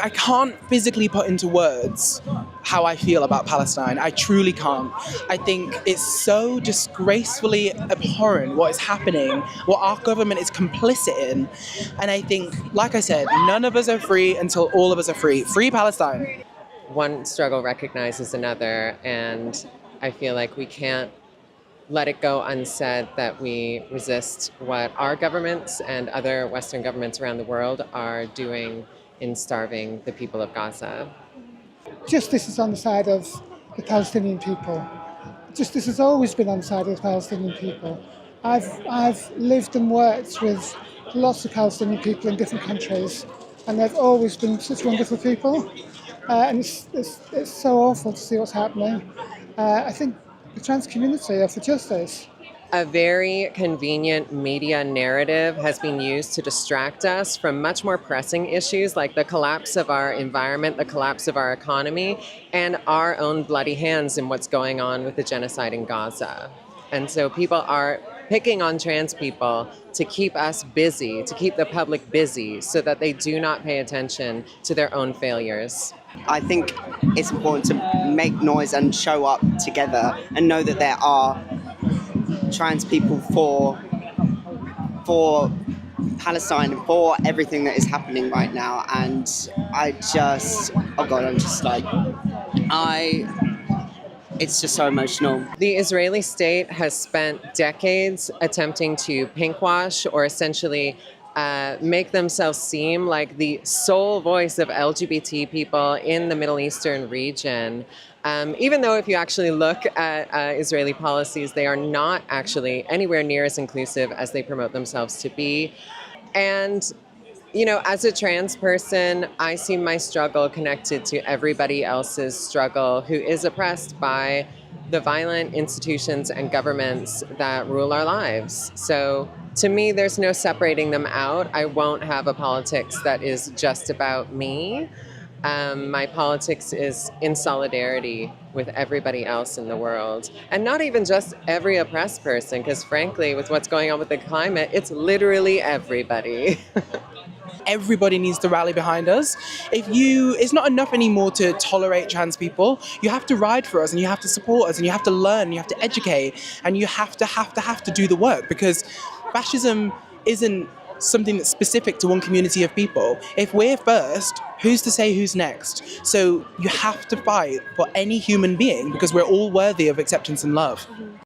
I can't physically put into words how I feel about Palestine. I truly can't. I think it's so disgracefully abhorrent what is happening, what our government is complicit in. And I think, like I said, none of us are free until all of us are free. Free Palestine. One struggle recognizes another, and I feel like we can't let it go unsaid that we resist what our governments and other Western governments around the world are doing in starving the people of Gaza. Justice is on the side of the Palestinian people. Justice has always been on the side of the Palestinian people. I've lived and worked with lots of Palestinian people in different countries, and they've always been such wonderful people. And it's so awful to see what's happening. I think the trans community are for justice. A very convenient media narrative has been used to distract us from much more pressing issues like the collapse of our environment, the collapse of our economy, and our own bloody hands in what's going on with the genocide in Gaza. And so people are picking on trans people to keep us busy, to keep the public busy, so that they do not pay attention to their own failures. I think it's important to make noise and show up together and know that there are trans people for Palestine and for everything that is happening right now. And it's just so emotional. The Israeli state has spent decades attempting to pinkwash or essentially make themselves seem like the sole voice of LGBT people in the Middle Eastern region. Even though if you actually look at Israeli policies, they are not actually anywhere near as inclusive as they promote themselves to be. And you know, as a trans person, I see my struggle connected to everybody else's struggle who is oppressed by the violent institutions and governments that rule our lives. So to me, there's no separating them out. I won't have a politics that is just about me. My politics is in solidarity with everybody else in the world. And not even just every oppressed person, because frankly, with what's going on with the climate, it's literally everybody. Everybody needs to rally behind us. It's not enough anymore to tolerate trans people. You have to ride for us, and you have to support us, and you have to learn, and you have to educate, and you have to do the work, because fascism isn't something that's specific to one community of people. If we're first, who's to say who's next? So you have to fight for any human being, because we're all worthy of acceptance and love.